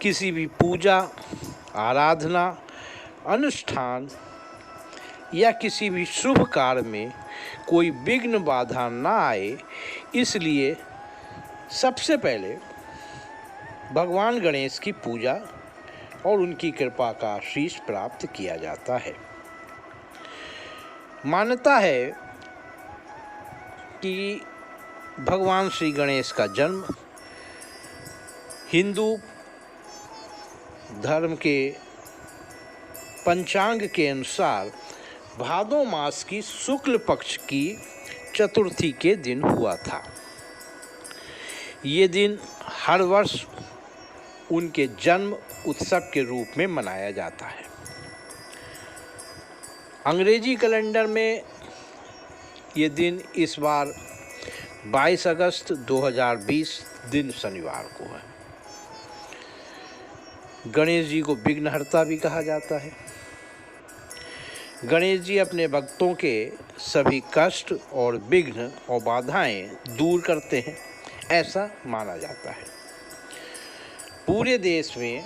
किसी भी पूजा, आराधना, अनुष्ठान या किसी भी शुभ कार्य में कोई विघ्न बाधा ना आए, इसलिए सबसे पहले भगवान गणेश की पूजा और उनकी कृपा का आशीष प्राप्त किया जाता है। मान्यता है कि भगवान श्री गणेश का जन्म हिंदू धर्म के पंचांग के अनुसार भादो मास की शुक्ल पक्ष की चतुर्थी के दिन हुआ था। ये दिन हर वर्ष उनके जन्म उत्सव के रूप में मनाया जाता है। अंग्रेजी कैलेंडर में ये दिन इस बार 22 अगस्त 2020 दिन शनिवार को है। गणेश जी को विघ्नहर्ता भी कहा जाता है। गणेश जी अपने भक्तों के सभी कष्ट और विघ्न और बाधाएं दूर करते हैं, ऐसा माना जाता है। पूरे देश में,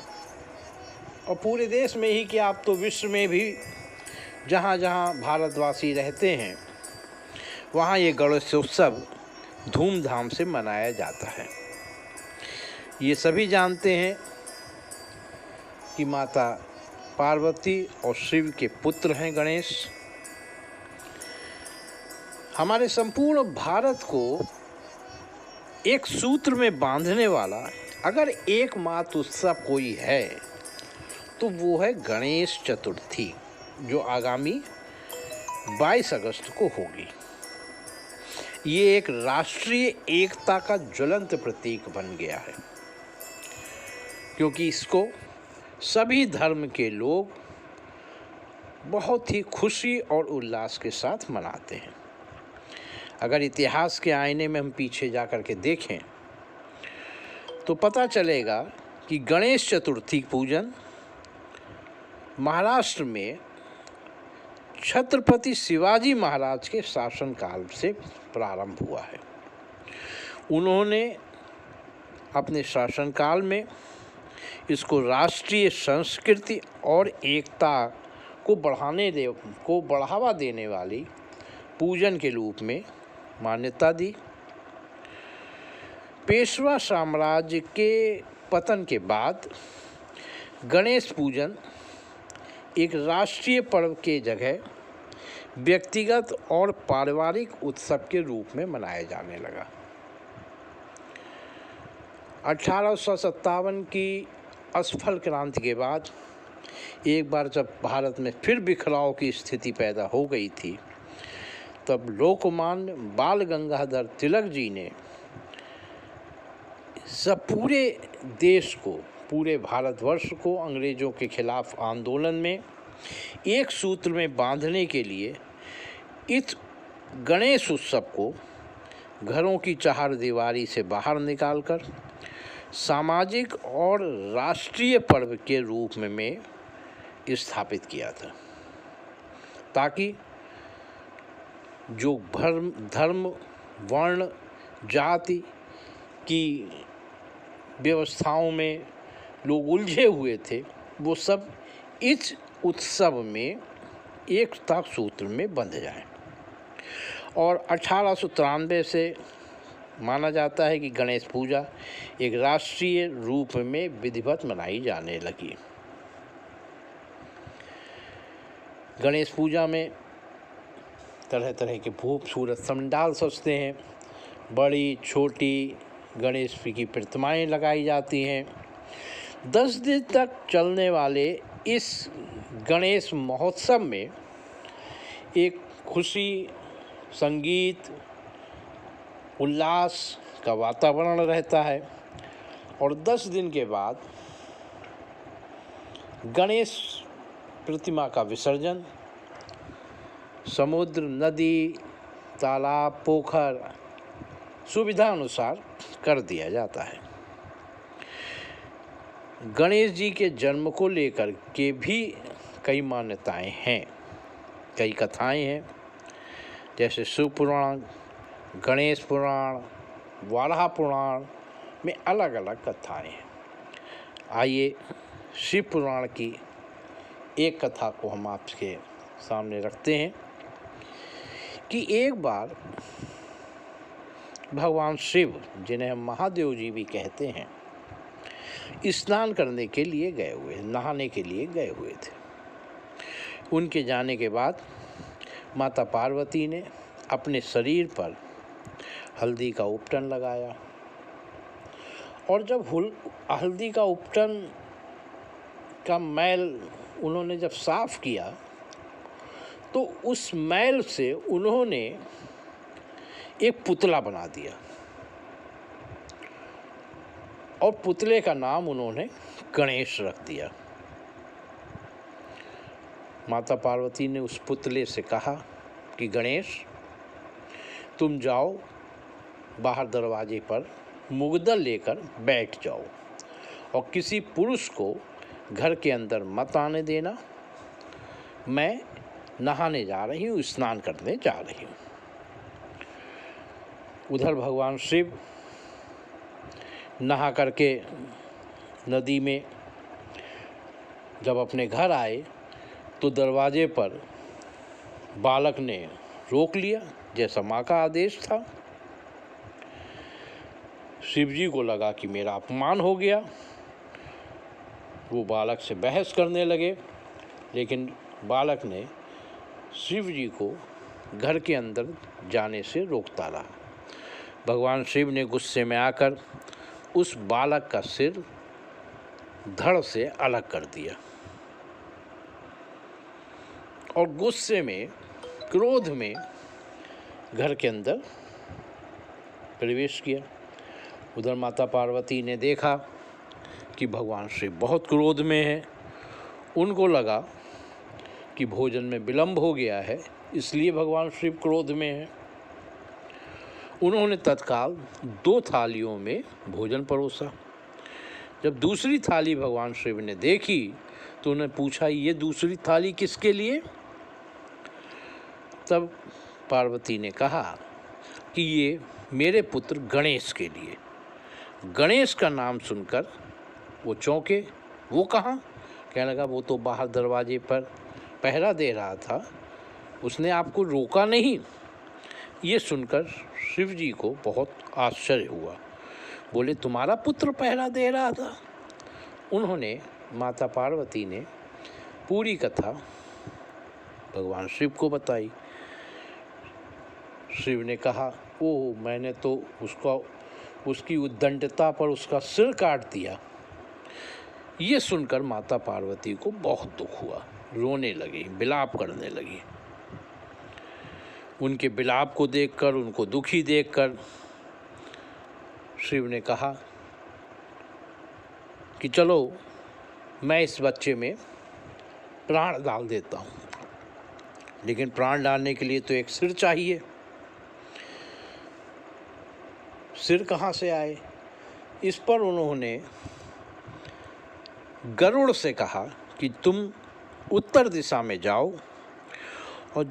और पूरे देश में ही क्या, आप तो विश्व में भी जहाँ जहाँ भारतवासी रहते हैं वहाँ ये गणेशोत्सव धूमधाम से मनाया जाता है। ये सभी जानते हैं कि माता पार्वती और शिव के पुत्र हैं गणेश। हमारे संपूर्ण भारत को एक सूत्र में बांधने वाला अगर एकमात्र उत्सव कोई है तो वो है गणेश चतुर्थी, जो आगामी 22 अगस्त को होगी। ये एक राष्ट्रीय एकता का ज्वलंत प्रतीक बन गया है, क्योंकि इसको सभी धर्म के लोग बहुत ही खुशी और उल्लास के साथ मनाते हैं। अगर इतिहास के आईने में हम पीछे जा कर के देखें तो पता चलेगा कि गणेश चतुर्थी पूजन महाराष्ट्र में छत्रपति शिवाजी महाराज के शासनकाल से प्रारंभ हुआ है। उन्होंने अपने शासनकाल में इसको राष्ट्रीय संस्कृति और एकता को बढ़ावा देने वाली पूजन के रूप में मान्यता दी। पेशवा साम्राज्य के पतन के बाद गणेश पूजन एक राष्ट्रीय पर्व के जगह व्यक्तिगत और पारिवारिक उत्सव के रूप में मनाया जाने लगा। 1857 की असफल क्रांति के बाद एक बार जब भारत में फिर बिखराव की स्थिति पैदा हो गई थी, तब लोकमान्य बाल गंगाधर तिलक जी ने पूरे देश को, पूरे भारतवर्ष को अंग्रेजों के खिलाफ आंदोलन में एक सूत्र में बांधने के लिए इस गणेश उत्सव को घरों की चारदीवारी से बाहर निकालकर सामाजिक और राष्ट्रीय पर्व के रूप में स्थापित किया था, ताकि जो धर्म, वर्ण, जाति की व्यवस्थाओं में लोग उलझे हुए थे, वो सब इस उत्सव में एकता सूत्र में बंध जाएं। और 1893 से माना जाता है कि गणेश पूजा एक राष्ट्रीय रूप में विधिवत मनाई जाने लगी। गणेश पूजा में तरह तरह के खूबसूरत पंडाल सजते हैं, बड़ी छोटी गणेश की प्रतिमाएं लगाई जाती हैं। 10 दिन तक चलने वाले इस गणेश महोत्सव में एक खुशी, संगीत, उल्लास का वातावरण रहता है। और 10 दिन के बाद गणेश प्रतिमा का विसर्जन समुद्र, नदी, तालाब, पोखर सुविधा अनुसार कर दिया जाता है। गणेश जी के जन्म को लेकर के भी कई मान्यताएं हैं, कई कथाएं हैं, जैसे शिव पुराण, गणेश पुराण, वाराह पुराण में अलग अलग कथाएं हैं। आइए शिव पुराण की एक कथा को हम आपके सामने रखते हैं कि एक बार भगवान शिव, जिन्हें हम महादेव जी भी कहते हैं, स्नान करने के लिए गए हुए, नहाने के लिए गए हुए थे। उनके जाने के बाद माता पार्वती ने अपने शरीर पर हल्दी का उपटन लगाया और जब हल्दी का उपटन का मैल उन्होंने जब साफ किया तो उस मैल से उन्होंने एक पुतला बना दिया और पुतले का नाम उन्होंने गणेश रख दिया। माता पार्वती ने उस पुतले से कहा कि गणेश, तुम जाओ बाहर दरवाजे पर मुग्दल लेकर बैठ जाओ और किसी पुरुष को घर के अंदर मत आने देना। मैं नहाने जा रही हूँ, स्नान करने जा रही हूँ। उधर भगवान शिव नहा करके नदी में जब अपने घर आए तो दरवाजे पर बालक ने रोक लिया, जैसा माँ का आदेश था। शिव जी को लगा कि मेरा अपमान हो गया। वो बालक से बहस करने लगे, लेकिन बालक ने शिव जी को घर के अंदर जाने से रोकता रहा। भगवान शिव ने गुस्से में आकर उस बालक का सिर धड़ से अलग कर दिया और गुस्से में, क्रोध में घर के अंदर प्रवेश किया। उधर माता पार्वती ने देखा कि भगवान शिव बहुत क्रोध में है। उनको लगा कि भोजन में विलंब हो गया है, इसलिए भगवान शिव क्रोध में है। उन्होंने तत्काल 2 थालियों में भोजन परोसा। जब दूसरी थाली भगवान शिव ने देखी तो उन्हें पूछा, ये दूसरी थाली किसके लिए? तब पार्वती ने कहा कि ये मेरे पुत्र गणेश के लिए। गणेश का नाम सुनकर वो चौंके। वो कहाँ? कहने लगा, वो तो बाहर दरवाजे पर पहरा दे रहा था, उसने आपको रोका नहीं। ये सुनकर शिव जी को बहुत आश्चर्य हुआ। बोले, तुम्हारा पुत्र पहरा दे रहा था? उन्होंने, माता पार्वती ने पूरी कथा भगवान शिव को बताई। शिव ने कहा, ओह, मैंने तो उसकी उद्दंडता पर उसका सिर काट दिया। ये सुनकर माता पार्वती को बहुत दुख हुआ, रोने लगी, विलाप करने लगी। उनके विलाप को देखकर, उनको दुखी देखकर शिव ने कहा कि चलो मैं इस बच्चे में प्राण डाल देता हूँ, लेकिन प्राण डालने के लिए तो एक सिर चाहिए। सिर कहाँ से आए? इस पर उन्होंने गरुड़ से कहा कि तुम उत्तर दिशा में जाओ और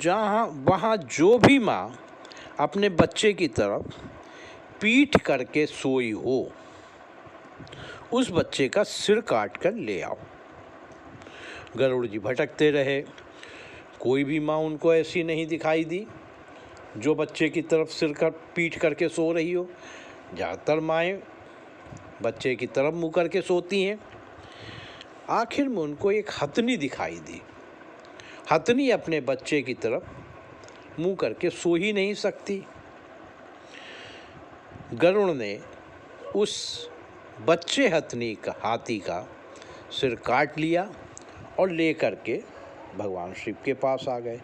वहाँ जो भी माँ अपने बच्चे की तरफ पीठ करके सोई हो, उस बच्चे का सिर काट कर ले आओ। गरुड़ जी भटकते रहे, कोई भी माँ उनको ऐसी नहीं दिखाई दी जो बच्चे की तरफ सिर कर पीठ करके सो रही हो। ज़्यादातर माएँ बच्चे की तरफ मुँह करके सोती हैं। आखिर में उनको एक हथनी दिखाई दी। हथनी अपने बच्चे की तरफ मुँह करके सो ही नहीं सकती। गरुड़ ने उस बच्चे हाथी का सिर काट लिया और ले करके भगवान शिव के पास आ गए।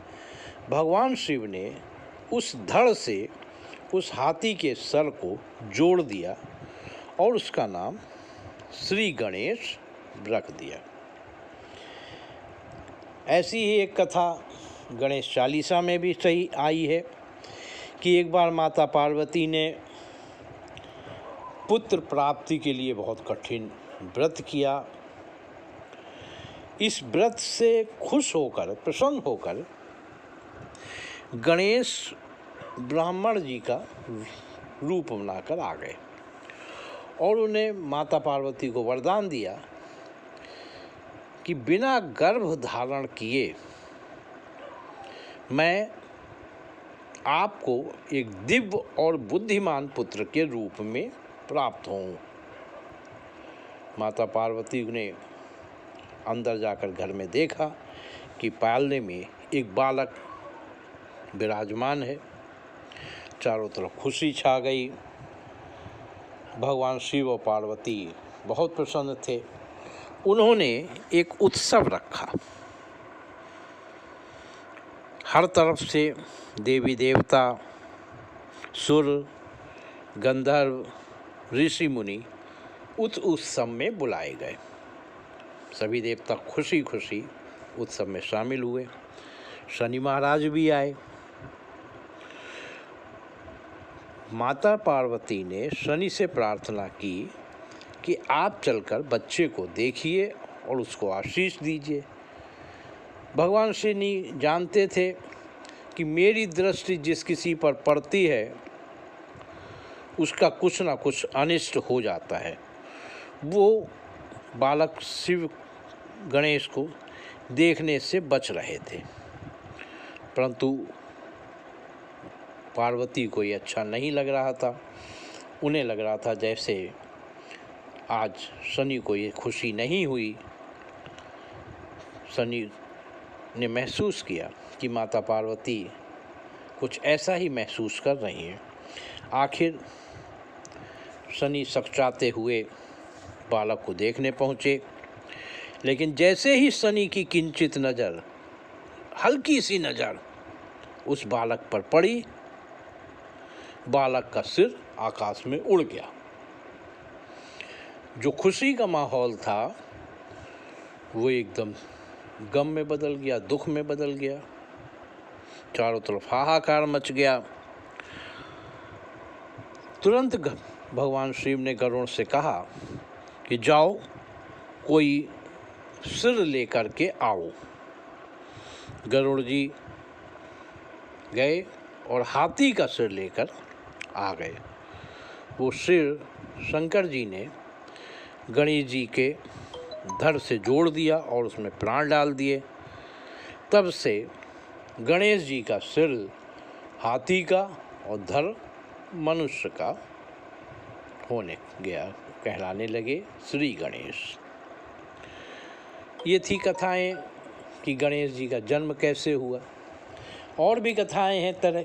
भगवान शिव ने उस धड़ से उस हाथी के सर को जोड़ दिया और उसका नाम श्री गणेश रख दिया। ऐसी ही एक कथा गणेश चालीसा में भी सही आई है कि एक बार माता पार्वती ने पुत्र प्राप्ति के लिए बहुत कठिन व्रत किया। इस व्रत से खुश होकर, प्रसन्न होकर गणेश ब्राह्मण जी का रूप बनाकर आ गए और उन्हें माता पार्वती को वरदान दिया कि बिना गर्भ धारण किए मैं आपको एक दिव्य और बुद्धिमान पुत्र के रूप में प्राप्त हूँ। माता पार्वती ने अंदर जाकर घर में देखा कि पालने में एक बालक विराजमान है। चारों तरफ खुशी छा गई। भगवान शिव और पार्वती बहुत प्रसन्न थे। उन्होंने एक उत्सव रखा। हर तरफ से देवी देवता, सुर, गंधर्व, ऋषि मुनि उस उत्सव में बुलाए गए। सभी देवता खुशी खुशी उत्सव में शामिल हुए। शनि महाराज भी आए। माता पार्वती ने शनि से प्रार्थना की कि आप चलकर बच्चे को देखिए और उसको आशीष दीजिए। भगवान शनि जानते थे कि मेरी दृष्टि जिस किसी पर पड़ती है उसका कुछ ना कुछ अनिष्ट हो जाता है। वो बालक शिव गणेश को देखने से बच रहे थे, परंतु पार्वती को ये अच्छा नहीं लग रहा था। उन्हें लग रहा था जैसे आज शनि को ये खुशी नहीं हुई। शनि ने महसूस किया कि माता पार्वती कुछ ऐसा ही महसूस कर रही हैं। आखिर शनि सकचाते हुए बालक को देखने पहुँचे, लेकिन जैसे ही शनि की किंचित नज़र, हल्की सी नज़र उस बालक पर पड़ी, बालक का सिर आकाश में उड़ गया। जो खुशी का माहौल था वो एकदम गम में बदल गया, दुख में बदल गया। चारों तरफ हाहाकार मच गया। तुरंत भगवान शिव ने गरुड़ से कहा कि जाओ कोई सिर लेकर के आओ। गरुड़ जी गए और हाथी का सिर लेकर आ गए। वो सिर शंकर जी ने गणेश जी के धड़ से जोड़ दिया और उसमें प्राण डाल दिए। तब से गणेश जी का सिर हाथी का और धड़ मनुष्य का होने गया, कहलाने लगे श्री गणेश। ये थी कथाएं कि गणेश जी का जन्म कैसे हुआ। और भी कथाएं हैं तरह,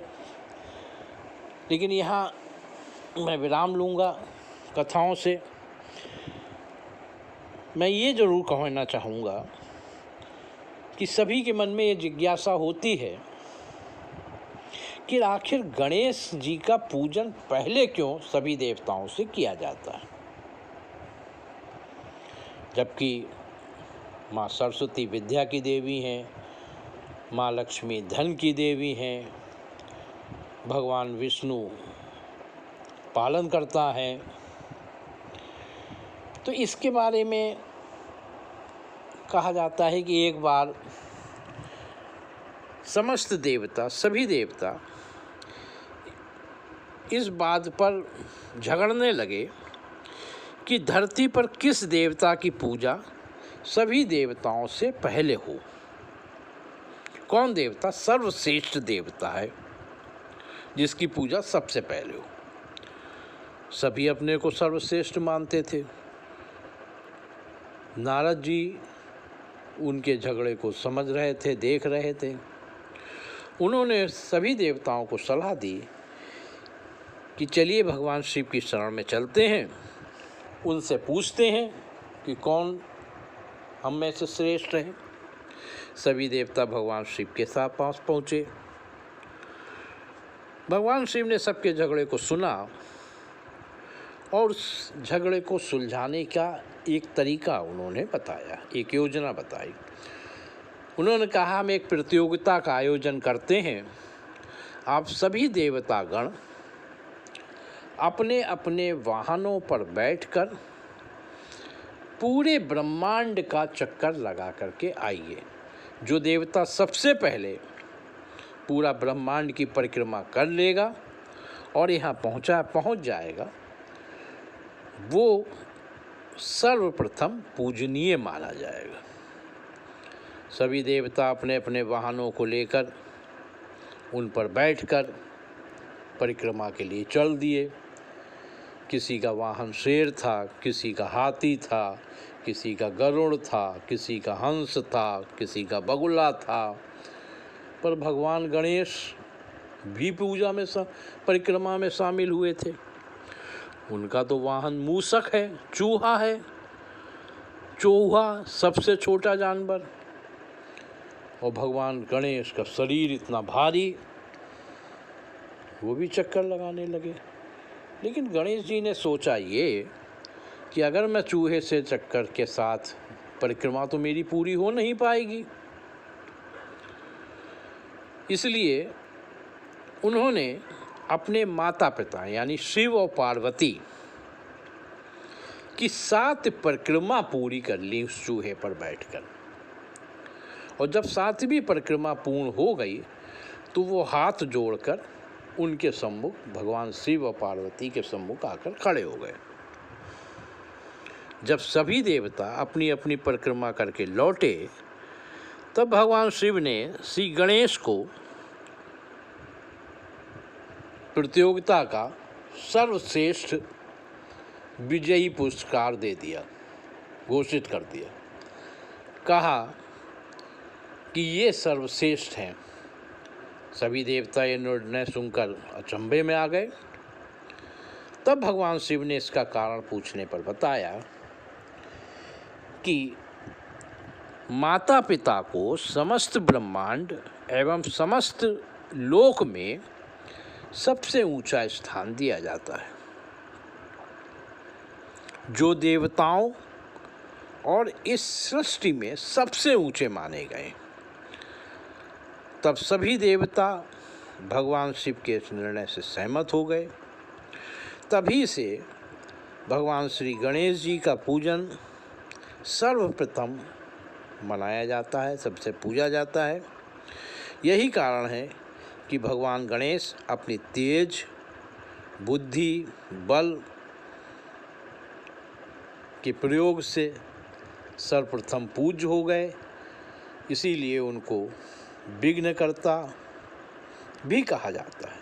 लेकिन यहाँ मैं विराम लूँगा कथाओं से। मैं ये ज़रूर कहना चाहूँगा कि सभी के मन में ये जिज्ञासा होती है कि आखिर गणेश जी का पूजन पहले क्यों सभी देवताओं से किया जाता है, जबकि माँ सरस्वती विद्या की देवी हैं, माँ लक्ष्मी धन की देवी हैं, भगवान विष्णु पालन करता है। तो इसके बारे में कहा जाता है कि एक बार समस्त देवता, सभी देवता इस बात पर झगड़ने लगे कि धरती पर किस देवता की पूजा सभी देवताओं से पहले हो। कौन देवता सर्वश्रेष्ठ देवता है जिसकी पूजा सबसे पहले हो। सभी अपने को सर्वश्रेष्ठ मानते थे। नारद जी उनके झगड़े को समझ रहे थे, देख रहे थे। उन्होंने सभी देवताओं को सलाह दी कि चलिए भगवान शिव की शरण में चलते हैं, उनसे पूछते हैं कि कौन हम में से श्रेष्ठ है। सभी देवता भगवान शिव के साथ पास पहुँचे। भगवान शिव ने सबके झगड़े को सुना और उस झगड़े को सुलझाने का एक तरीका उन्होंने बताया, एक योजना बताई। उन्होंने कहा हम एक प्रतियोगिता का आयोजन करते हैं। आप सभी देवतागण अपने अपने वाहनों पर बैठकर पूरे ब्रह्मांड का चक्कर लगा करके आइए। जो देवता सबसे पहले पूरा ब्रह्मांड की परिक्रमा कर लेगा और यहाँ पहुँच जाएगा, वो सर्वप्रथम पूजनीय माना जाएगा। सभी देवता अपने अपने वाहनों को लेकर उन पर बैठकर परिक्रमा के लिए चल दिए। किसी का वाहन शेर था, किसी का हाथी था, किसी का गरुड़ था, किसी का हंस था, किसी का बगुला था। पर भगवान गणेश भी पूजा में परिक्रमा में शामिल हुए थे। उनका तो वाहन मूषक है, चूहा है, चूहा सबसे छोटा जानवर। और भगवान गणेश का शरीर इतना भारी, वो भी चक्कर लगाने लगे। लेकिन गणेश जी ने सोचा ये कि अगर मैं चूहे से चक्कर के साथ परिक्रमा तो मेरी पूरी हो नहीं पाएगी, इसलिए उन्होंने अपने माता पिता यानी शिव और पार्वती की 7 परिक्रमा पूरी कर ली उस चूहे पर बैठकर। और जब 7वीं परिक्रमा पूर्ण हो गई तो वो हाथ जोड़कर उनके सम्मुख, भगवान शिव और पार्वती के सम्मुख आकर खड़े हो गए। जब सभी देवता अपनी अपनी परिक्रमा करके लौटे तब भगवान शिव ने श्री गणेश को प्रतियोगिता का सर्वश्रेष्ठ विजयी पुरस्कार दे दिया, घोषित कर दिया। कहा कि ये सर्वश्रेष्ठ हैं। सभी देवता ये निर्णय सुनकर अचंभे में आ गए। तब भगवान शिव ने इसका कारण पूछने पर बताया कि माता पिता को समस्त ब्रह्मांड एवं समस्त लोक में सबसे ऊंचा स्थान दिया जाता है। जो देवताओं और इस सृष्टि में सबसे ऊंचे माने गए। तब सभी देवता भगवान शिव के इस निर्णय से सहमत हो गए। तभी से भगवान श्री गणेश जी का पूजन सर्वप्रथम मनाया जाता है, सबसे पूजा जाता है। यही कारण है कि भगवान गणेश अपनी तेज, बुद्धि, बल के प्रयोग से सर्वप्रथम पूज्य हो गए। इसीलिए उनको विघ्नकर्ता भी कहा जाता है।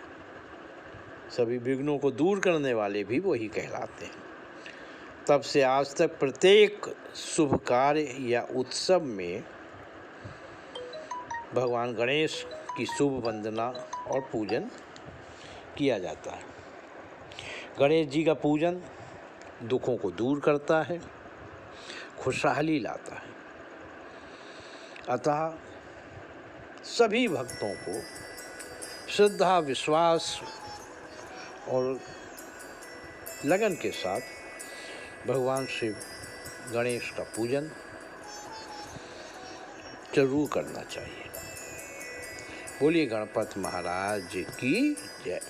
सभी विघ्नों को दूर करने वाले भी वही कहलाते हैं। तब से आज तक प्रत्येक शुभ कार्य या उत्सव में भगवान गणेश की शुभ वंदना और पूजन किया जाता है। गणेश जी का पूजन दुखों को दूर करता है, खुशहाली लाता है। अतः सभी भक्तों को श्रद्धा, विश्वास और लगन के साथ भगवान शिव गणेश का पूजन जरूर करना चाहिए। बोलिए गणपति महाराज की जय।